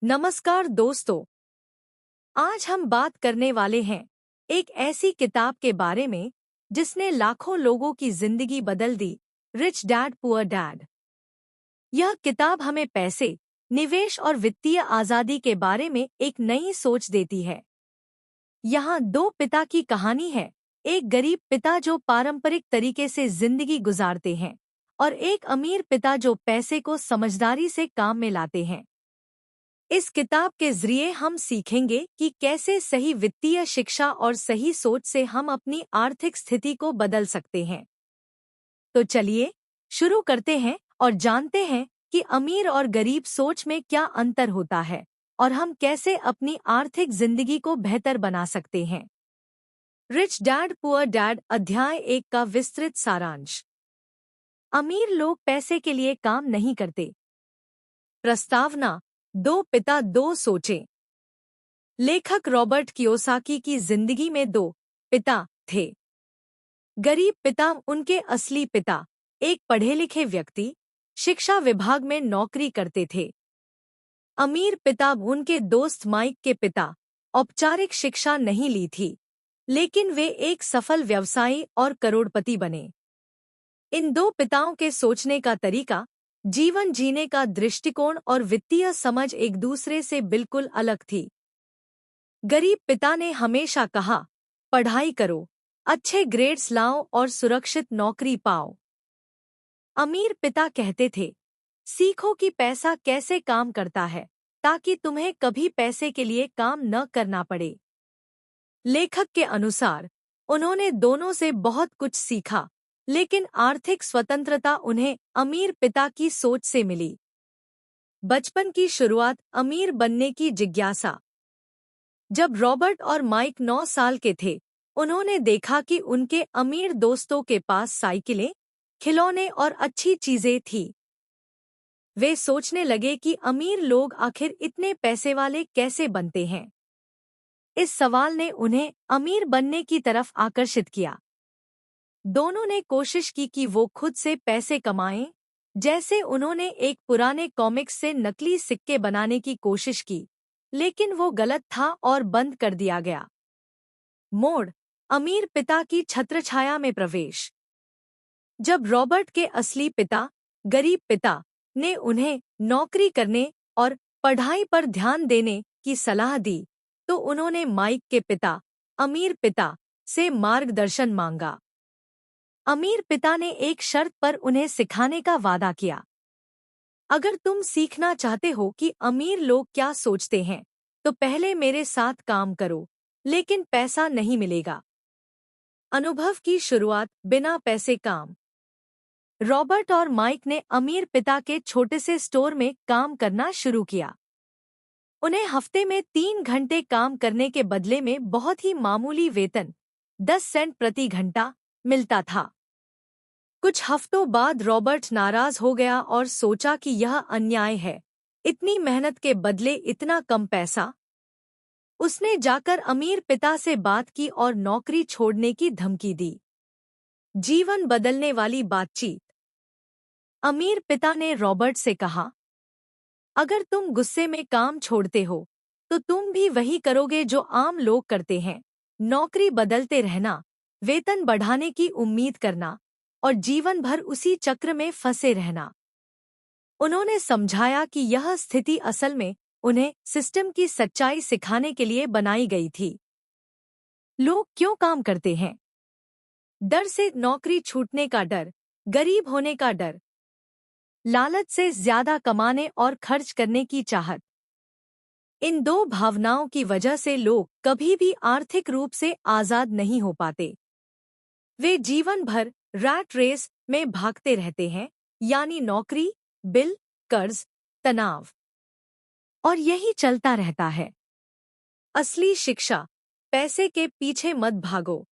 नमस्कार दोस्तों। आज हम बात करने वाले हैं एक ऐसी किताब के बारे में जिसने लाखों लोगों की जिंदगी बदल दी, रिच डैड पुअर डैड। यह किताब हमें पैसे, निवेश और वित्तीय आजादी के बारे में एक नई सोच देती है। यहाँ दो पिता की कहानी है, एक गरीब पिता जो पारंपरिक तरीके से जिंदगी गुजारते हैं और एक अमीर पिता जो पैसे को समझदारी से काम में लाते हैं। इस किताब के जरिए हम सीखेंगे कि कैसे सही वित्तीय शिक्षा और सही सोच से हम अपनी आर्थिक स्थिति को बदल सकते हैं। तो चलिए शुरू करते हैं और जानते हैं कि अमीर और गरीब सोच में क्या अंतर होता है और हम कैसे अपनी आर्थिक जिंदगी को बेहतर बना सकते हैं। रिच डैड पुअर डैड अध्याय 1 का विस्तृत सारांश। अमीर लोग पैसे के लिए काम नहीं करते। प्रस्तावना, दो पिता दो सोचें। लेखक रॉबर्ट कियोसाकी की जिंदगी में दो पिता थे। गरीब पिता उनके असली पिता, एक पढ़े लिखे व्यक्ति, शिक्षा विभाग में नौकरी करते थे। अमीर पिता उनके दोस्त माइक के पिता, औपचारिक शिक्षा नहीं ली थी, लेकिन वे एक सफल व्यवसायी और करोड़पति बने। इन दो पिताओं के सोचने का तरीका, जीवन जीने का दृष्टिकोण और वित्तीय समझ एक दूसरे से बिल्कुल अलग थी। गरीब पिता ने हमेशा कहा, पढ़ाई करो, अच्छे ग्रेड्स लाओ और सुरक्षित नौकरी पाओ। अमीर पिता कहते थे, सीखो कि पैसा कैसे काम करता है ताकि तुम्हें कभी पैसे के लिए काम न करना पड़े। लेखक के अनुसार उन्होंने दोनों से बहुत कुछ सीखा, लेकिन आर्थिक स्वतंत्रता उन्हें अमीर पिता की सोच से मिली। बचपन की शुरुआत, अमीर बनने की जिज्ञासा। जब रॉबर्ट और माइक 9 साल के थे, उन्होंने देखा कि उनके अमीर दोस्तों के पास साइकिलें, खिलौने और अच्छी चीजें थीं। वे सोचने लगे कि अमीर लोग आखिर इतने पैसे वाले कैसे बनते हैं। इस सवाल ने उन्हें अमीर बनने की तरफ आकर्षित किया। दोनों ने कोशिश की कि वो खुद से पैसे कमाएं, जैसे उन्होंने एक पुराने कॉमिक्स से नकली सिक्के बनाने की कोशिश की, लेकिन वो गलत था और बंद कर दिया गया। मोड़, अमीर पिता की छत्रछाया में प्रवेश। जब रॉबर्ट के असली पिता, गरीब पिता, ने उन्हें नौकरी करने और पढ़ाई पर ध्यान देने की सलाह दी, तो उन्होंने माइक के पिता, अमीर पिता, से मार्गदर्शन मांगा। अमीर पिता ने एक शर्त पर उन्हें सिखाने का वादा किया। अगर तुम सीखना चाहते हो कि अमीर लोग क्या सोचते हैं, तो पहले मेरे साथ काम करो, लेकिन पैसा नहीं मिलेगा। अनुभव की शुरुआत, बिना पैसे काम। रॉबर्ट और माइक ने अमीर पिता के छोटे से स्टोर में काम करना शुरू किया। उन्हें हफ्ते में 3 घंटे काम करने के बदले में बहुत ही मामूली वेतन, 10 सेंट प्रति घंटा, मिलता था। कुछ हफ्तों बाद रॉबर्ट नाराज हो गया और सोचा कि यह अन्याय है, इतनी मेहनत के बदले इतना कम पैसा। उसने जाकर अमीर पिता से बात की और नौकरी छोड़ने की धमकी दी। जीवन बदलने वाली बातचीत। अमीर पिता ने रॉबर्ट से कहा, अगर तुम गुस्से में काम छोड़ते हो, तो तुम भी वही करोगे जो आम लोग करते हैं, नौकरी बदलते रहना, वेतन बढ़ाने की उम्मीद करना और जीवन भर उसी चक्र में फंसे रहना। उन्होंने समझाया कि यह स्थिति असल में उन्हें सिस्टम की सच्चाई सिखाने के लिए बनाई गई थी। लोग क्यों काम करते हैं? डर से, नौकरी छूटने का डर, गरीब होने का डर, लालच से ज्यादा कमाने और खर्च करने की चाहत। इन दो भावनाओं की वजह से लोग कभी भी आर्थिक रूप से आजाद नहीं हो पाते। वे जीवन भर रैट रेस में भागते रहते हैं, यानी नौकरी, बिल, कर्ज, तनाव, और यही चलता रहता है। असली शिक्षा, पैसे के पीछे मत भागो।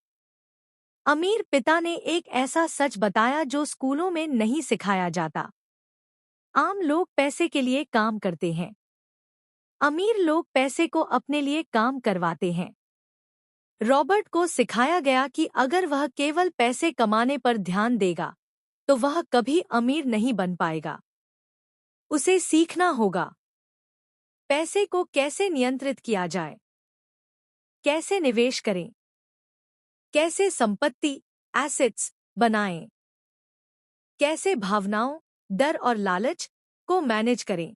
अमीर पिता ने एक ऐसा सच बताया जो स्कूलों में नहीं सिखाया जाता। आम लोग पैसे के लिए काम करते हैं, अमीर लोग पैसे को अपने लिए काम करवाते हैं। रॉबर्ट को सिखाया गया कि अगर वह केवल पैसे कमाने पर ध्यान देगा, तो वह कभी अमीर नहीं बन पाएगा। उसे सीखना होगा पैसे को कैसे नियंत्रित किया जाए, कैसे निवेश करें, कैसे संपत्ति एसेट्स बनाएं, कैसे भावनाओं, डर और लालच को मैनेज करें।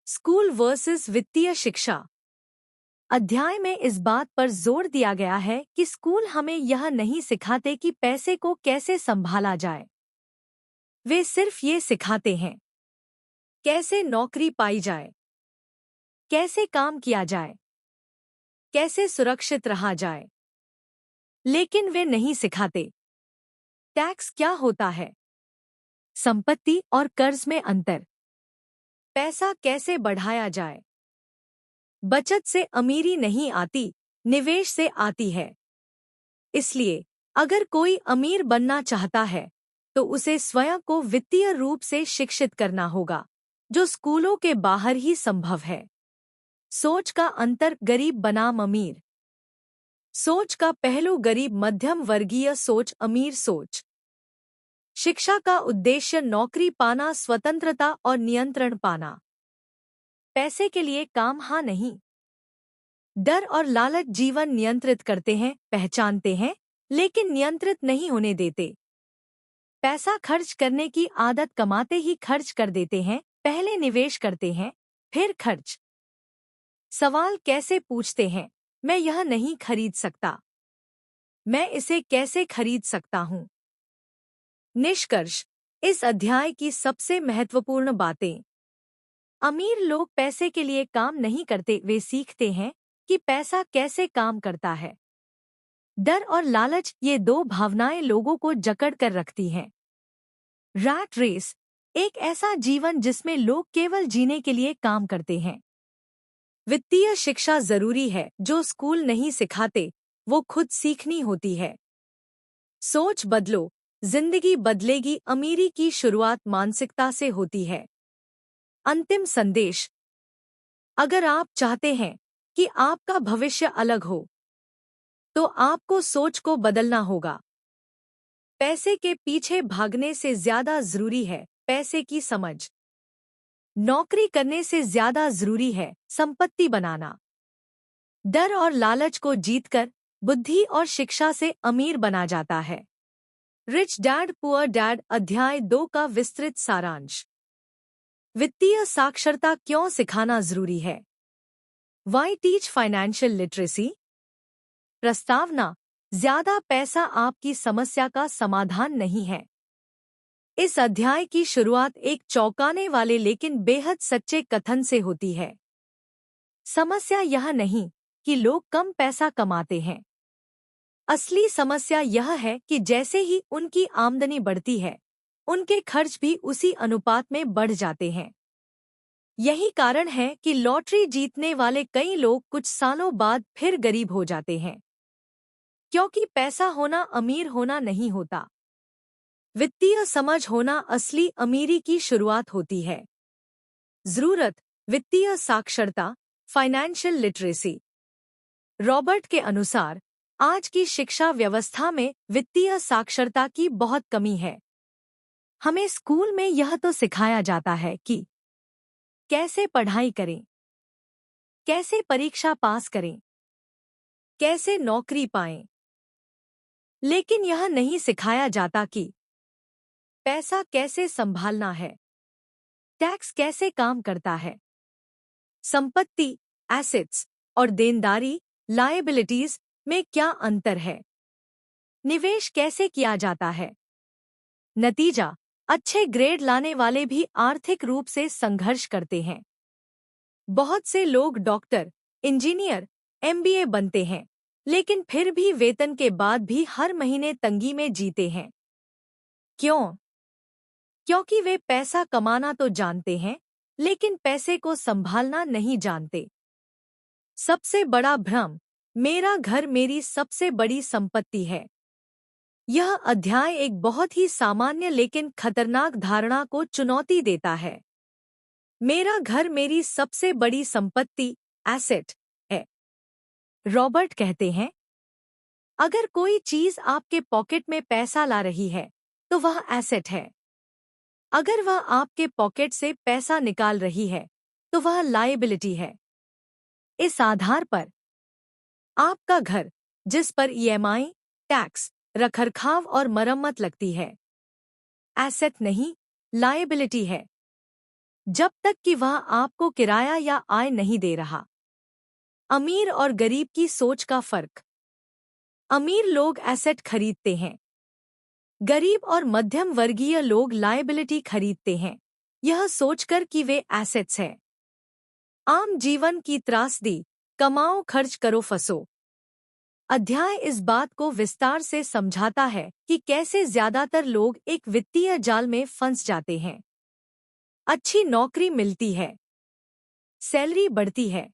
स्कूल वर्सेस वित्तीय शिक्षा। अध्याय में इस बात पर जोर दिया गया है कि स्कूल हमें यह नहीं सिखाते कि पैसे को कैसे संभाला जाए। वे सिर्फ ये सिखाते हैं कैसे नौकरी पाई जाए, कैसे काम किया जाए, कैसे सुरक्षित रहा जाए। लेकिन वे नहीं सिखाते टैक्स क्या होता है, संपत्ति और कर्ज में अंतर, पैसा कैसे बढ़ाया जाए। बचत से अमीरी नहीं आती, निवेश से आती है। इसलिए अगर कोई अमीर बनना चाहता है तो उसे स्वयं को वित्तीय रूप से शिक्षित करना होगा, जो स्कूलों के बाहर ही संभव है। सोच का अंतर, गरीब बनाम अमीर। सोच का पहलू, गरीब मध्यम वर्गीय सोच, अमीर सोच। शिक्षा का उद्देश्य नौकरी पाना, स्वतंत्रता और नियंत्रण पाना। पैसे के लिए काम, हाँ नहीं। डर और लालच जीवन नियंत्रित करते हैं, पहचानते हैं, लेकिन नियंत्रित नहीं होने देते। पैसा खर्च करने की आदत, कमाते ही खर्च कर देते हैं, पहले निवेश करते हैं, फिर खर्च। सवाल कैसे पूछते हैं, मैं यह नहीं खरीद सकता, मैं इसे कैसे खरीद सकता हूँ। निष्कर्ष, इस अध्याय की सबसे महत्वपूर्ण बातें। अमीर लोग पैसे के लिए काम नहीं करते, वे सीखते हैं कि पैसा कैसे काम करता है। डर और लालच, ये दो भावनाएं लोगों को जकड़ कर रखती हैं। रैट रेस, एक ऐसा जीवन जिसमें लोग केवल जीने के लिए काम करते हैं। वित्तीय शिक्षा जरूरी है, जो स्कूल नहीं सिखाते वो खुद सीखनी होती है। सोच बदलो, जिंदगी बदलेगी। अमीरी की शुरुआत मानसिकता से होती है। अंतिम संदेश, अगर आप चाहते हैं कि आपका भविष्य अलग हो तो आपको सोच को बदलना होगा। पैसे के पीछे भागने से ज्यादा जरूरी है पैसे की समझ। नौकरी करने से ज्यादा जरूरी है संपत्ति बनाना। डर और लालच को जीतकर बुद्धि और शिक्षा से अमीर बना जाता है। रिच डैड पुअर डैड अध्याय 2 का विस्तृत सारांश। वित्तीय साक्षरता क्यों सिखाना जरूरी है? Why teach financial literacy? प्रस्तावना, ज्यादा पैसा आपकी समस्या का समाधान नहीं है। इस अध्याय की शुरुआत एक चौंकाने वाले लेकिन बेहद सच्चे कथन से होती है। समस्या यह नहीं कि लोग कम पैसा कमाते हैं। असली समस्या यह है कि जैसे ही उनकी आमदनी बढ़ती है, उनके खर्च भी उसी अनुपात में बढ़ जाते हैं। यही कारण है कि लॉटरी जीतने वाले कई लोग कुछ सालों बाद फिर गरीब हो जाते हैं। क्योंकि पैसा होना अमीर होना नहीं होता। वित्तीय समझ होना असली अमीरी की शुरुआत होती है। जरूरत, वित्तीय साक्षरता, फाइनेंशियल लिटरेसी। रॉबर्ट के अनुसार आज की शिक्षा व्यवस्था में वित्तीय साक्षरता की बहुत कमी है। हमें स्कूल में यह तो सिखाया जाता है कि कैसे पढ़ाई करें, कैसे परीक्षा पास करें, कैसे नौकरी पाएं, लेकिन यह नहीं सिखाया जाता कि पैसा कैसे संभालना है, टैक्स कैसे काम करता है, संपत्ति एसेट्स और देनदारी लायबिलिटीज में क्या अंतर है, निवेश कैसे किया जाता है। नतीजा, अच्छे ग्रेड लाने वाले भी आर्थिक रूप से संघर्ष करते हैं। बहुत से लोग डॉक्टर, इंजीनियर, एमबीए बनते हैं, लेकिन फिर भी वेतन के बाद भी हर महीने तंगी में जीते हैं। क्यों? क्योंकि वे पैसा कमाना तो जानते हैं, लेकिन पैसे को संभालना नहीं जानते। सबसे बड़ा भ्रम, मेरा घर मेरी सबसे बड़ी संपत्ति है। यह अध्याय एक बहुत ही सामान्य लेकिन खतरनाक धारणा को चुनौती देता है। मेरा घर मेरी सबसे बड़ी संपत्ति, एसेट है। रॉबर्ट कहते हैं, अगर कोई चीज आपके पॉकेट में पैसा ला रही है तो वह एसेट है। अगर वह आपके पॉकेट से पैसा निकाल रही है तो वह लायबिलिटी है। इस आधार पर आपका घर, जिस पर ईएमआई, टैक्स, रखरखाव और मरम्मत लगती है, एसेट नहीं, लायबिलिटी है, जब तक कि वह आपको किराया या आय नहीं दे रहा। अमीर और गरीब की सोच का फर्क। अमीर लोग एसेट खरीदते हैं, गरीब और मध्यम वर्गीय लोग लायबिलिटी खरीदते हैं, यह सोचकर कि वे एसेट्स हैं। आम जीवन की त्रासदी, कमाओ खर्च करो फंसो। अध्याय इस बात को विस्तार से समझाता है कि कैसे ज्यादातर लोग एक वित्तीय जाल में फंस जाते हैं। अच्छी नौकरी मिलती है, सैलरी बढ़ती है,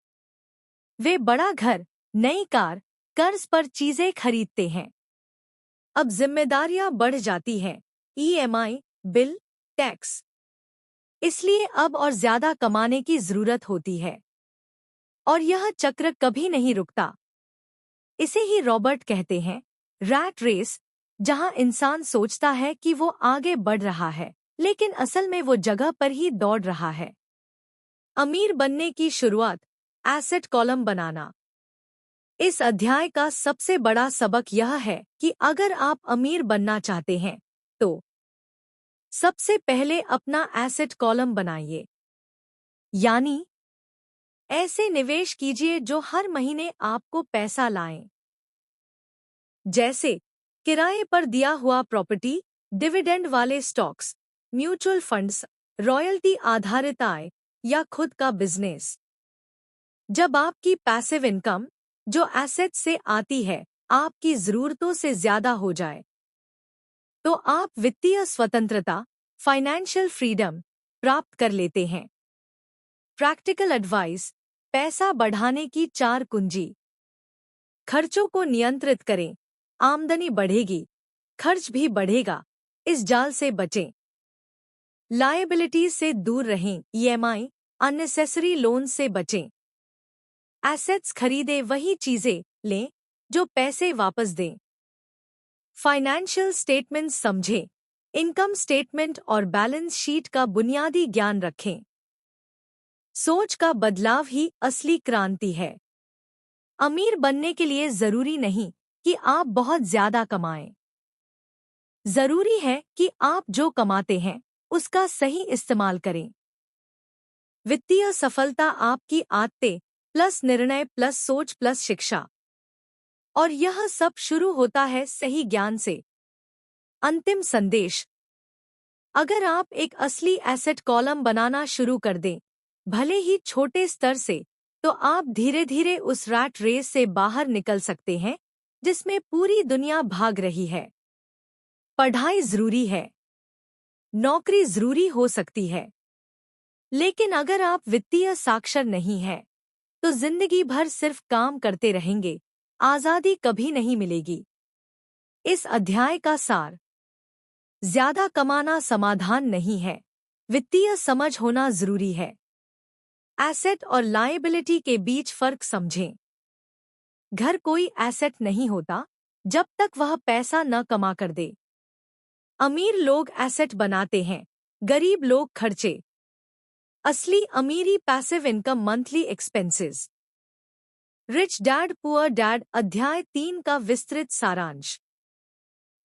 वे बड़ा घर, नई कार, कर्ज पर चीजें खरीदते हैं। अब जिम्मेदारियां बढ़ जाती हैं, ईएमआई, बिल, टैक्स। इसलिए अब और ज्यादा कमाने की जरूरत होती है। और यह चक्र कभी नहीं रुकता। इसे ही रॉबर्ट कहते हैं, रैट रेस, जहां इंसान सोचता है कि वो आगे बढ़ रहा है, लेकिन असल में वो जगह पर ही दौड़ रहा है। अमीर बनने की शुरुआत, एसेट कॉलम बनाना। इस अध्याय का सबसे बड़ा सबक यह है कि अगर आप अमीर बनना चाहते हैं, तो सबसे पहले अपना एसेट कॉलम बनाइए। यानी ऐसे निवेश कीजिए जो हर महीने आपको पैसा लाएं। जैसे किराए पर दिया हुआ प्रॉपर्टी, डिविडेंड वाले स्टॉक्स, म्यूचुअल फंड्स, रॉयल्टी आधारित आय या खुद का बिजनेस। जब आपकी पैसिव इनकम, जो एसेट से आती है, आपकी जरूरतों से ज्यादा हो जाए, तो आप वित्तीय स्वतंत्रता, फाइनेंशियल फ्रीडम प्राप्त कर लेते हैं। प्रैक्टिकल एडवाइस, पैसा बढ़ाने की 4 कुंजी। खर्चों को नियंत्रित करें, आमदनी बढ़ेगी, खर्च भी बढ़ेगा, इस जाल से बचें। लायबिलिटीज से दूर रहें, ईएमआई, अननेसेसरी लोन से बचें। एसेट्स खरीदें, वही चीजें लें जो पैसे वापस दें। फाइनेंशियल स्टेटमेंट्स समझें, इनकम स्टेटमेंट और बैलेंस शीट का बुनियादी ज्ञान रखें। सोच का बदलाव ही असली क्रांति है। अमीर बनने के लिए जरूरी नहीं कि आप बहुत ज्यादा कमाएं। जरूरी है कि आप जो कमाते हैं उसका सही इस्तेमाल करें। वित्तीय सफलता आपकी आदतें प्लस निर्णय प्लस सोच प्लस शिक्षा। और यह सब शुरू होता है सही ज्ञान से। अंतिम संदेश, अगर आप एक असली एसेट कॉलम बनाना शुरू कर दें, भले ही छोटे स्तर से, तो आप धीरे धीरे उस रैट रेस से बाहर निकल सकते हैं जिसमें पूरी दुनिया भाग रही है। पढ़ाई जरूरी है, नौकरी जरूरी हो सकती है, लेकिन अगर आप वित्तीय साक्षर नहीं हैं, तो जिंदगी भर सिर्फ काम करते रहेंगे, आजादी कभी नहीं मिलेगी। इस अध्याय का सार, ज्यादा कमाना समाधान नहीं है, वित्तीय समझ होना जरूरी है। एसेट और लायबिलिटी के बीच फर्क समझें। घर कोई एसेट नहीं होता जब तक वह पैसा न कमा कर दे। अमीर लोग एसेट बनाते हैं, गरीब लोग खर्चे। असली अमीरी passive income, monthly expenses. Rich dad poor dad अध्याय 3 का विस्तृत सारांश।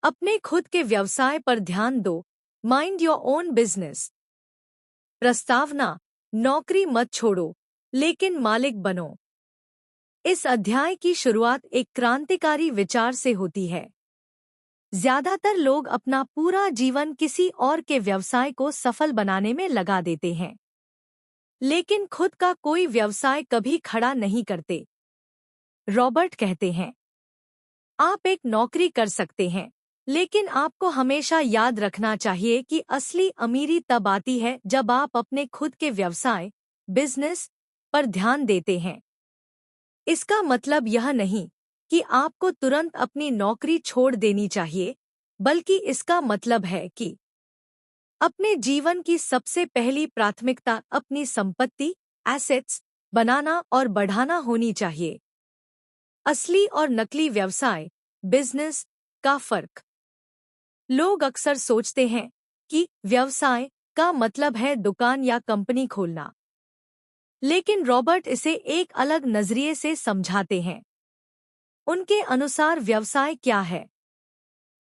अपने खुद के व्यवसाय पर ध्यान दो, माइंड योर ओन बिजनेस। प्रस्तावना, नौकरी मत छोड़ो, लेकिन मालिक बनो। इस अध्याय की शुरुआत एक क्रांतिकारी विचार से होती है। ज्यादातर लोग अपना पूरा जीवन किसी और के व्यवसाय को सफल बनाने में लगा देते हैं, लेकिन खुद का कोई व्यवसाय कभी खड़ा नहीं करते। रॉबर्ट कहते हैं, आप एक नौकरी कर सकते हैं, लेकिन आपको हमेशा याद रखना चाहिए कि असली अमीरी तब आती है जब आप अपने खुद के व्यवसाय, बिजनेस पर ध्यान देते हैं। इसका मतलब यह नहीं कि आपको तुरंत अपनी नौकरी छोड़ देनी चाहिए, बल्कि इसका मतलब है कि अपने जीवन की सबसे पहली प्राथमिकता अपनी संपत्ति, एसेट्स बनाना और बढ़ाना होनी चाहिए। असली और नकली व्यवसाय, बिजनेस का फर्क। लोग अक्सर सोचते हैं कि व्यवसाय का मतलब है दुकान या कंपनी खोलना। लेकिन रॉबर्ट इसे एक अलग नजरिए से समझाते हैं। उनके अनुसार व्यवसाय क्या है?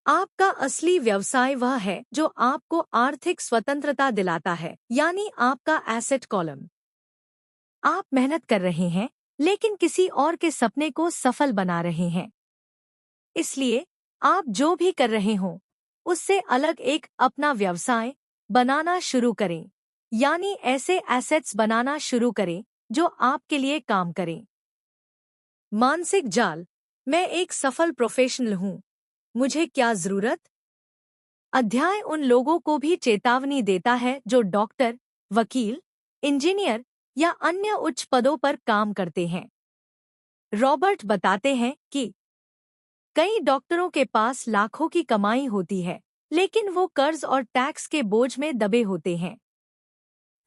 आपका असली व्यवसाय वह है जो आपको आर्थिक स्वतंत्रता दिलाता है, यानी आपका एसेट कॉलम। आप मेहनत कर रहे हैं, लेकिन किसी और के सपने को सफल बना रहे हैं। इसलिए आप जो भी कर रहे हो, उससे अलग एक अपना व्यवसाय बनाना शुरू करें, यानी ऐसे एसेट्स बनाना शुरू करें जो आपके लिए काम करें। मानसिक जाल। मैं एक सफल प्रोफेशनल हूँ, मुझे क्या जरूरत? अध्याय उन लोगों को भी चेतावनी देता है जो डॉक्टर, वकील, इंजीनियर या अन्य उच्च पदों पर काम करते हैं। रॉबर्ट बताते हैं कि कई डॉक्टरों के पास लाखों की कमाई होती है, लेकिन वो कर्ज और टैक्स के बोझ में दबे होते हैं।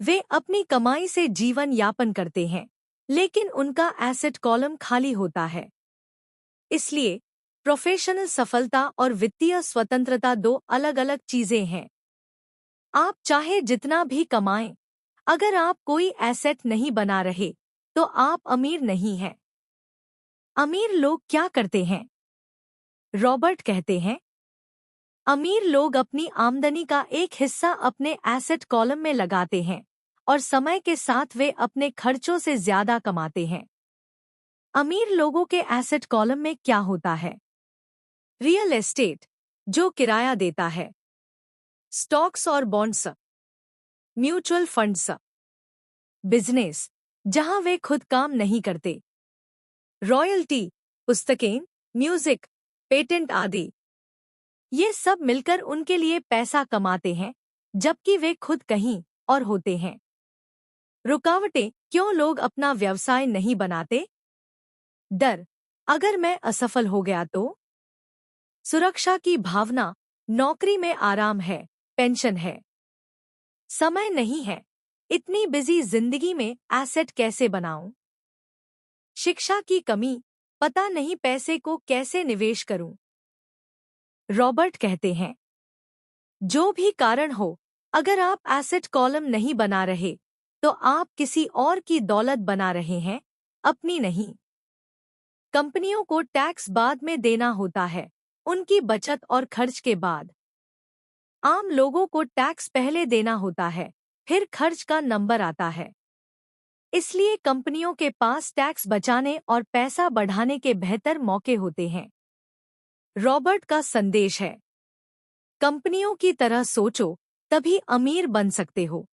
वे अपनी कमाई से जीवन यापन करते हैं, लेकिन उनका एसेट कॉलम खाली होता है। इसलिए प्रोफेशनल सफलता और वित्तीय स्वतंत्रता दो अलग-अलग चीजें हैं। आप चाहे जितना भी कमाएं, अगर आप कोई एसेट नहीं बना रहे, तो आप अमीर नहीं हैं। अमीर लोग क्या करते हैं? रॉबर्ट कहते हैं, अमीर लोग अपनी आमदनी का एक हिस्सा अपने एसेट कॉलम में लगाते हैं और समय के साथ वे अपने खर्चों से ज्यादा कमाते हैं। अमीर लोगों के एसेट कॉलम में क्या होता है? रियल एस्टेट, जो किराया देता है, स्टॉक्स और बॉन्ड्स, म्यूचुअल फंड्स, बिजनेस जहां वे खुद काम नहीं करते, रॉयल्टी, पुस्तकें, म्यूजिक, पेटेंट आदि। ये सब मिलकर उनके लिए पैसा कमाते हैं, जबकि वे खुद कहीं और होते हैं। रुकावटें, क्यों लोग अपना व्यवसाय नहीं बनाते? डर, अगर मैं असफल हो गया तो? सुरक्षा की भावना, नौकरी में आराम है, पेंशन है। समय नहीं है, इतनी बिजी जिंदगी में एसेट कैसे बनाऊं? शिक्षा की कमी, पता नहीं पैसे को कैसे निवेश करूं? रॉबर्ट कहते हैं, जो भी कारण हो, अगर आप एसेट कॉलम नहीं बना रहे, तो आप किसी और की दौलत बना रहे हैं, अपनी नहीं। कंपनियों को टैक्स बाद में देना होता है, उनकी बचत और खर्च के बाद। आम लोगों को टैक्स पहले देना होता है, फिर खर्च का नंबर आता है। इसलिए कंपनियों के पास टैक्स बचाने और पैसा बढ़ाने के बेहतर मौके होते हैं। रॉबर्ट का संदेश है, कंपनियों की तरह सोचो, तभी अमीर बन सकते हो।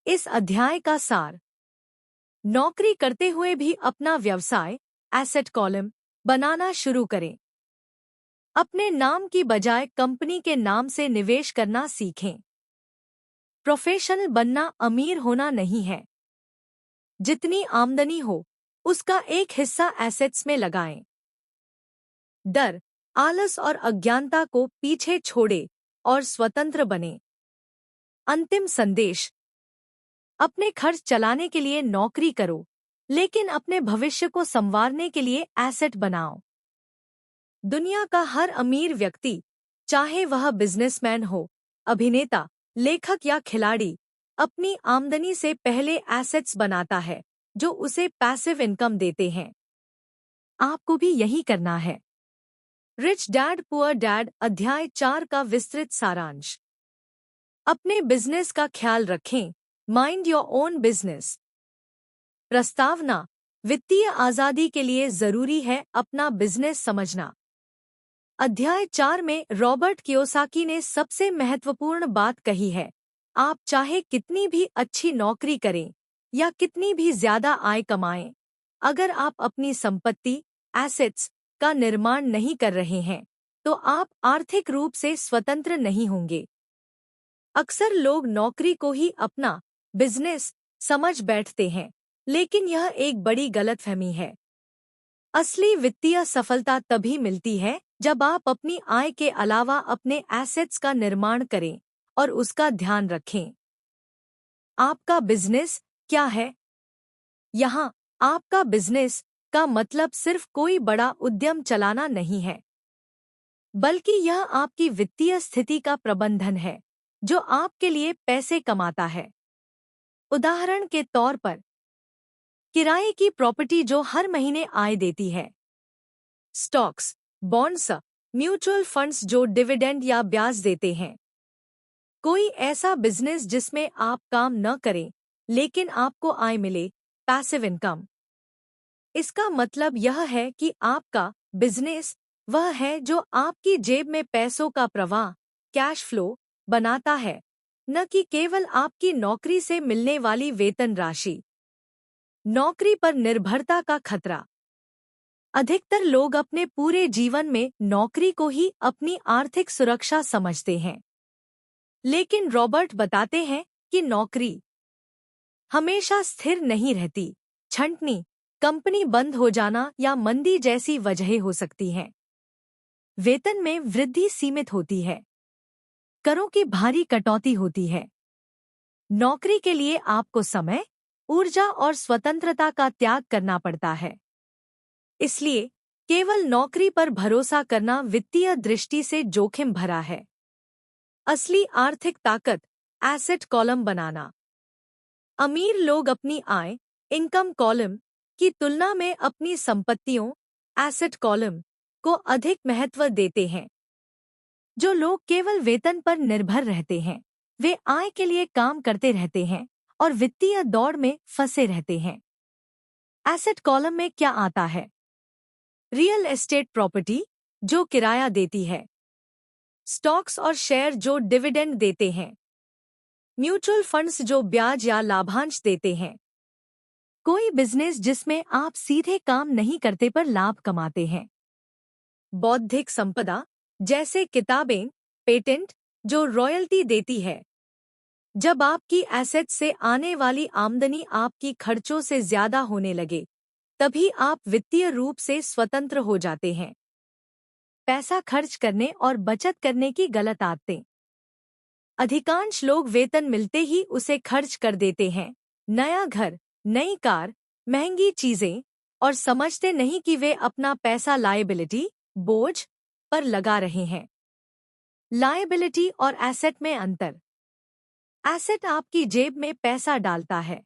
इस अध्याय का सार, नौकरी करते हुए भी अपना व्यवसाय, एसेट कॉलम बनाना शुरू करें। अपने नाम की बजाय कंपनी के नाम से निवेश करना सीखें। प्रोफेशनल बनना अमीर होना नहीं है। जितनी आमदनी हो, उसका एक हिस्सा एसेट्स में लगाएं। डर, आलस और अज्ञानता को पीछे छोड़े और स्वतंत्र बने। अंतिम संदेश, अपने खर्च चलाने के लिए नौकरी करो, लेकिन अपने भविष्य को संवारने के लिए एसेट बनाओ। दुनिया का हर अमीर व्यक्ति, चाहे वह बिजनेसमैन हो, अभिनेता, लेखक या खिलाड़ी, अपनी आमदनी से पहले एसेट्स बनाता है, जो उसे पैसिव इनकम देते हैं। आपको भी यही करना है। रिच डैड पुअर डैड अध्याय 4 का विस्तृत सारांश। अपने बिजनेस का ख्याल रखें, माइंड योर ओन बिजनेस। प्रस्तावना, वित्तीय आजादी के लिए जरूरी है अपना बिजनेस समझना। अध्याय 4 में रॉबर्ट कियोसाकी ने सबसे महत्वपूर्ण बात कही है, आप चाहे कितनी भी अच्छी नौकरी करें या कितनी भी ज्यादा आय कमाएं, अगर आप अपनी संपत्ति, एसेट्स का निर्माण नहीं कर रहे हैं, तो आप आर्थिक रूप से स्वतंत्र नहीं होंगे। अक्सर लोग नौकरी को ही अपना बिजनेस समझ बैठते हैं, लेकिन यह एक बड़ी गलतफहमी है। असली वित्तीय सफलता तभी मिलती है जब आप अपनी आय के अलावा अपने एसेट्स का निर्माण करें और उसका ध्यान रखें। आपका बिजनेस क्या है? यहाँ आपका बिजनेस का मतलब सिर्फ कोई बड़ा उद्यम चलाना नहीं है, बल्कि यह आपकी वित्तीय स्थिति का प्रबंधन है, जो आपके लिए पैसे कमाता है। उदाहरण के तौर पर, किराए की प्रॉपर्टी जो हर महीने आय देती है। स्टॉक्स, बॉन्ड्स, म्यूचुअल फंड्स जो डिविडेंड या ब्याज देते हैं। कोई ऐसा बिजनेस जिसमें आप काम न करें लेकिन आपको आय मिले, पैसिव इनकम। इसका मतलब यह है कि आपका बिजनेस वह है जो आपकी जेब में पैसों का प्रवाह, कैश फ्लो बनाता है, न कि केवल आपकी नौकरी से मिलने वाली वेतन राशि। नौकरी पर निर्भरता का खतरा। अधिकतर लोग अपने पूरे जीवन में नौकरी को ही अपनी आर्थिक सुरक्षा समझते हैं। लेकिन रॉबर्ट बताते हैं कि नौकरी हमेशा स्थिर नहीं रहती। छंटनी, कंपनी बंद हो जाना या मंदी जैसी वजहें हो सकती हैं। वेतन में वृद्धि सीमित होती है। करों की भारी कटौती होती है। नौकरी के लिए आपको समय, ऊर्जा और स्वतंत्रता का त्याग करना पड़ता है। इसलिए केवल नौकरी पर भरोसा करना वित्तीय दृष्टि से जोखिम भरा है। असली आर्थिक ताकत, एसेट कॉलम बनाना। अमीर लोग अपनी आय, इनकम कॉलम की तुलना में अपनी संपत्तियों, एसेट कॉलम को अधिक महत्व देते हैं। जो लोग केवल वेतन पर निर्भर रहते हैं, वे आय के लिए काम करते रहते हैं और वित्तीय दौड़ में फंसे रहते हैं। एसेट कॉलम में क्या आता है? रियल एस्टेट प्रॉपर्टी जो किराया देती है। स्टॉक्स और शेयर जो डिविडेंड देते हैं। म्यूचुअल फंड्स जो ब्याज या लाभांश देते हैं। कोई बिजनेस जिसमें आप सीधे काम नहीं करते पर लाभ कमाते हैं। बौद्धिक संपदा जैसे किताबें, पेटेंट जो रॉयल्टी देती है। जब आपकी एसेट से आने वाली आमदनी आपकी खर्चों से ज्यादा होने लगे, तभी आप वित्तीय रूप से स्वतंत्र हो जाते हैं। पैसा खर्च करने और बचत करने की गलत आदतें। अधिकांश लोग वेतन मिलते ही उसे खर्च कर देते हैं। नया घर, नई कार, महंगी चीजें, और समझते नहीं कि वे अपना पैसा लायबिलिटी, बोझ पर लगा रहे हैं। लायबिलिटी और एसेट में अंतर। एसेट आपकी जेब में पैसा डालता है।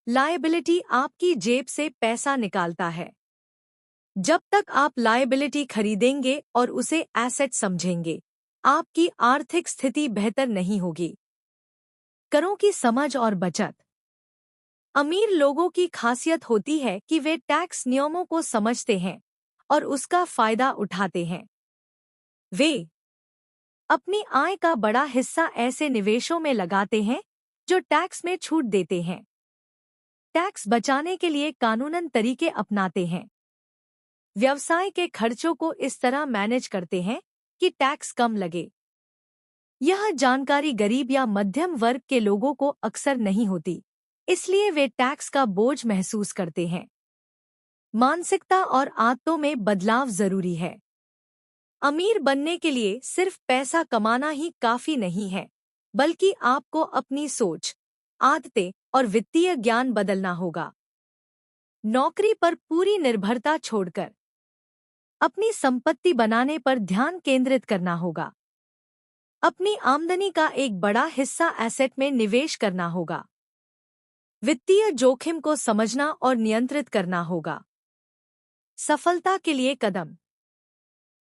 लायबिलिटी आपकी जेब से पैसा निकालता है। जब तक आप लायबिलिटी खरीदेंगे और उसे एसेट समझेंगे, आपकी आर्थिक स्थिति बेहतर नहीं होगी। करों की समझ और बचत। अमीर लोगों की खासियत होती है कि वे टैक्स नियमों को समझते हैं और उसका फायदा उठाते हैं। वे अपनी आय का बड़ा हिस्सा ऐसे निवेशों में लगाते हैं जो टैक्स में छूट देते हैं। टैक्स बचाने के लिए कानूनन तरीके अपनाते हैं। व्यवसाय के खर्चों को इस तरह मैनेज करते हैं कि टैक्स कम लगे। यह जानकारी गरीब या मध्यम वर्ग के लोगों को अक्सर नहीं होती, इसलिए वे टैक्स का बोझ महसूस करते हैं। मानसिकता और आदतों में बदलाव जरूरी है। अमीर बनने के लिए सिर्फ पैसा कमाना ही काफी नहीं है, बल्कि आपको अपनी सोच, आदतें और वित्तीय ज्ञान बदलना होगा। नौकरी पर पूरी निर्भरता छोड़कर अपनी संपत्ति बनाने पर ध्यान केंद्रित करना होगा। अपनी आमदनी का एक बड़ा हिस्सा एसेट में निवेश करना होगा। वित्तीय जोखिम को समझना और नियंत्रित करना होगा। सफलता के लिए कदम।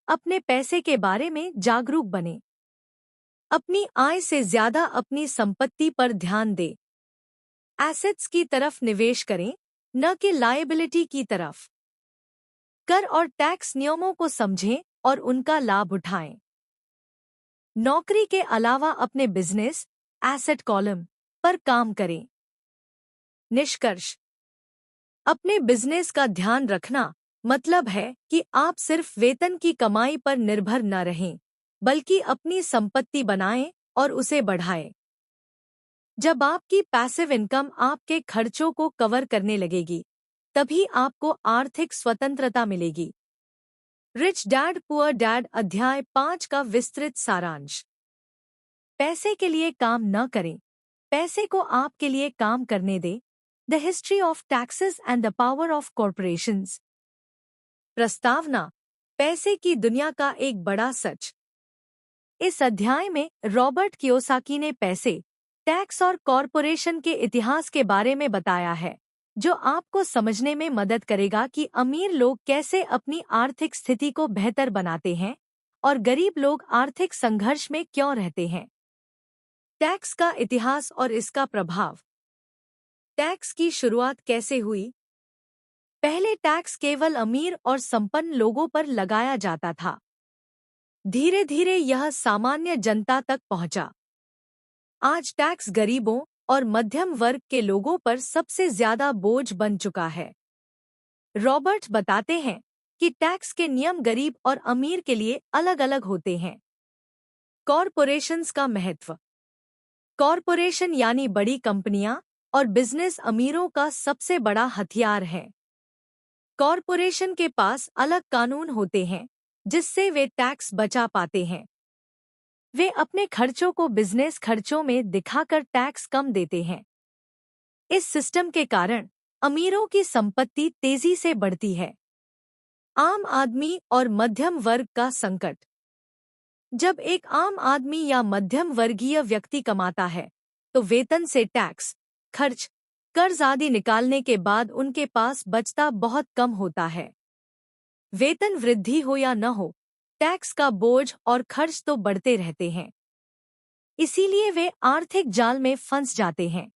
अपने पैसे के बारे में जागरूक बने। अपनी आय से ज्यादा अपनी संपत्ति पर ध्यान दें। एसेट्स की तरफ निवेश करें, न कि लायबिलिटी की तरफ। कर और टैक्स नियमों को समझें और उनका लाभ उठाएं। नौकरी के अलावा अपने बिजनेस, एसेट कॉलम पर काम करें। निष्कर्ष। अपने बिजनेस का ध्यान रखना मतलब है कि आप सिर्फ वेतन की कमाई पर निर्भर न रहें, बल्कि अपनी संपत्ति बनाएं और उसे बढ़ाएं। जब आपकी पैसिव इनकम आपके खर्चों को कवर करने लगेगी, तभी आपको आर्थिक स्वतंत्रता मिलेगी। रिच डैड पुअर डैड अध्याय 5 का विस्तृत सारांश। पैसे के लिए काम न करें, पैसे को आपके लिए काम करने दें। The history of taxes and the power of corporations. प्रस्तावना: पैसे की दुनिया का एक बड़ा सच। इस अध्याय में रॉबर्ट कियोसाकी ने पैसे, टैक्स और कॉरपोरेशन के इतिहास के बारे में बताया है। जो आपको समझने में मदद करेगा कि अमीर लोग कैसे अपनी आर्थिक स्थिति को बेहतर बनाते हैं और गरीब लोग आर्थिक संघर्ष में क्यों रहते हैं। टैक्स का इतिहास और इसका प्रभाव। टैक्स की शुरुआत कैसे हुई? पहले टैक्स केवल अमीर और संपन्न लोगों पर लगाया जाता था। धीरे धीरे यह सामान्य जनता तक पहुंचा। आज टैक्स गरीबों और मध्यम वर्ग के लोगों पर सबसे ज्यादा बोझ बन चुका है। रॉबर्ट बताते हैं कि टैक्स के नियम गरीब और अमीर के लिए अलग अलग होते हैं। कॉरपोरेशंस का महत्व। कॉरपोरेशन यानी बड़ी कंपनियां और बिजनेस अमीरों का सबसे बड़ा हथियार है। कॉरपोरेशन के पास अलग कानून होते हैं जिससे वे टैक्स बचा पाते हैं। वे अपने खर्चों को बिजनेस खर्चों में दिखाकर टैक्स कम देते हैं। इस सिस्टम के कारण अमीरों की संपत्ति तेजी से बढ़ती है। आम आदमी और मध्यम वर्ग का संकट। जब एक आम आदमी या मध्यम वर्गीय व्यक्ति कमाता है तो वेतन से टैक्स, खर्च, कर्ज आदि निकालने के बाद उनके पास बचता बहुत कम होता है। वेतन वृद्धि हो या न हो, टैक्स का बोझ और खर्च तो बढ़ते रहते हैं। इसीलिए वे आर्थिक जाल में फंस जाते हैं।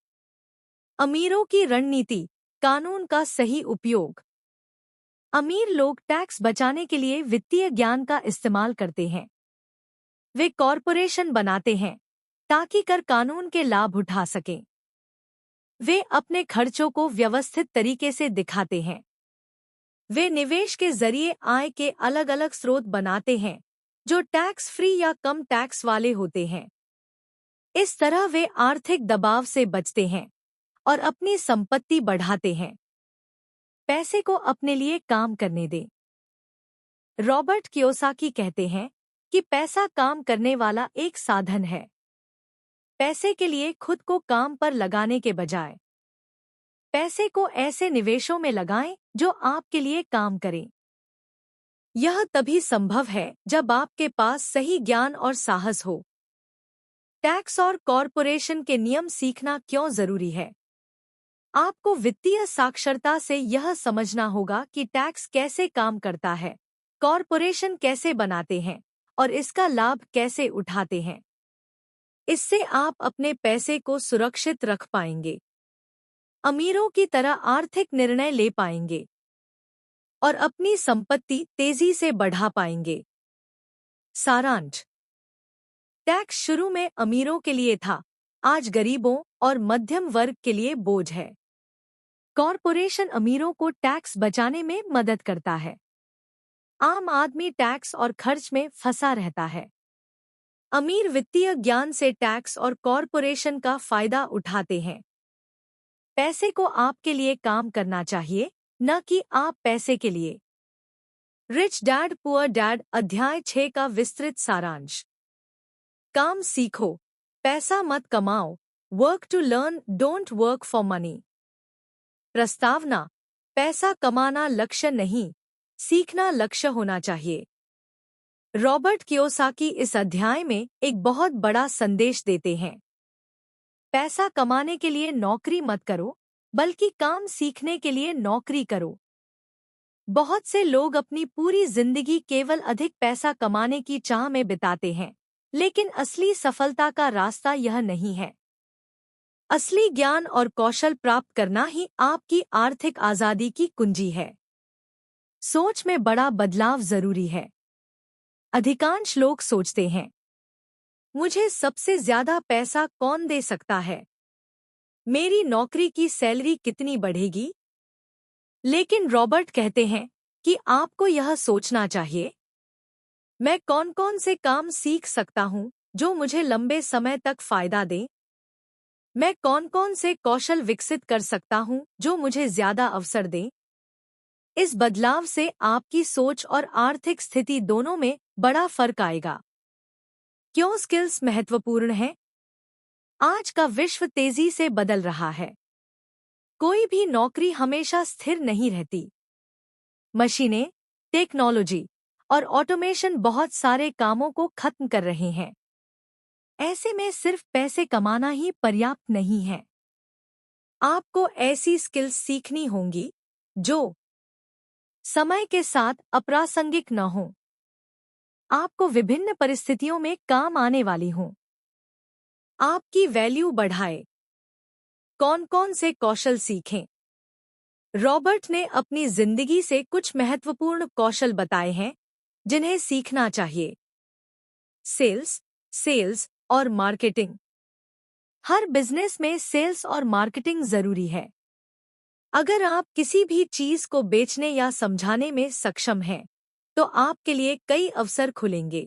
अमीरों की रणनीति। कानून का सही उपयोग। अमीर लोग टैक्स बचाने के लिए वित्तीय ज्ञान का इस्तेमाल करते हैं। वे कॉरपोरेशन बनाते हैं ताकि कर कानून के लाभ उठा सकें। वे अपने खर्चों को व्यवस्थित तरीके से दिखाते हैं। वे निवेश के जरिए आय के अलग अलग स्रोत बनाते हैं जो टैक्स फ्री या कम टैक्स वाले होते हैं। इस तरह वे आर्थिक दबाव से बचते हैं और अपनी संपत्ति बढ़ाते हैं। पैसे को अपने लिए काम करने दें। रॉबर्ट कियोसाकी कहते हैं कि पैसा काम करने वाला एक साधन है। पैसे के लिए खुद को काम पर लगाने के बजाय पैसे को ऐसे निवेशों में लगाएं जो आपके लिए काम करें। यह तभी संभव है जब आपके पास सही ज्ञान और साहस हो। टैक्स और कॉरपोरेशन के नियम सीखना क्यों जरूरी है? आपको वित्तीय साक्षरता से यह समझना होगा कि टैक्स कैसे काम करता है, कॉरपोरेशन कैसे बनाते हैं और इसका लाभ कैसे उठाते हैं। इससे आप अपने पैसे को सुरक्षित रख पाएंगे, अमीरों की तरह आर्थिक निर्णय ले पाएंगे और अपनी संपत्ति तेजी से बढ़ा पाएंगे। सारांश। टैक्स शुरू में अमीरों के लिए था, आज गरीबों और मध्यम वर्ग के लिए बोझ है। कॉरपोरेशन अमीरों को टैक्स बचाने में मदद करता है। आम आदमी टैक्स और खर्च में फंसा रहता है। अमीर वित्तीय ज्ञान से टैक्स और कॉरपोरेशन का फायदा उठाते हैं। पैसे को आपके लिए काम करना चाहिए, न कि आप पैसे के लिए। रिच डैड पुअर डैड अध्याय 6 का विस्तृत सारांश। काम सीखो, पैसा मत कमाओ। Work to learn, don't work for money. प्रस्तावना। पैसा कमाना लक्ष्य नहीं, सीखना लक्ष्य होना चाहिए। रॉबर्ट कियोसाकी इस अध्याय में एक बहुत बड़ा संदेश देते हैं। पैसा कमाने के लिए नौकरी मत करो, बल्कि काम सीखने के लिए नौकरी करो। बहुत से लोग अपनी पूरी जिंदगी केवल अधिक पैसा कमाने की चाह में बिताते हैं, लेकिन असली सफलता का रास्ता यह नहीं है। असली ज्ञान और कौशल प्राप्त करना ही आपकी आर्थिक आजादी की कुंजी है। सोच में बड़ा बदलाव जरूरी है। अधिकांश लोग सोचते हैं, मुझे सबसे ज्यादा पैसा कौन दे सकता है? मेरी नौकरी की सैलरी कितनी बढ़ेगी? लेकिन रॉबर्ट कहते हैं कि आपको यह सोचना चाहिए, मैं कौन कौन से काम सीख सकता हूं जो मुझे लंबे समय तक फायदा दें? मैं कौन कौन से कौशल विकसित कर सकता हूं जो मुझे ज्यादा अवसर दें? इस बदलाव से आपकी सोच और आर्थिक स्थिति दोनों में बड़ा फर्क आएगा। क्यों स्किल्स महत्वपूर्ण हैं? आज का विश्व तेजी से बदल रहा है। कोई भी नौकरी हमेशा स्थिर नहीं रहती। मशीनें, टेक्नोलॉजी और ऑटोमेशन बहुत सारे कामों को खत्म कर रहे हैं। ऐसे में सिर्फ पैसे कमाना ही पर्याप्त नहीं है। आपको ऐसी स्किल्स सीखनी होंगी जो समय के साथ अप्रासंगिक न हों, आपको विभिन्न परिस्थितियों में काम आने वाली हों, आपकी वैल्यू बढ़ाए। कौन कौन से कौशल सीखें? रॉबर्ट ने अपनी जिंदगी से कुछ महत्वपूर्ण कौशल बताए हैं जिन्हें सीखना चाहिए। सेल्स, सेल्स और मार्केटिंग। हर बिजनेस में सेल्स और मार्केटिंग जरूरी है। अगर आप किसी भी चीज को बेचने या समझाने में सक्षम हैं, तो आपके लिए कई अवसर खुलेंगे।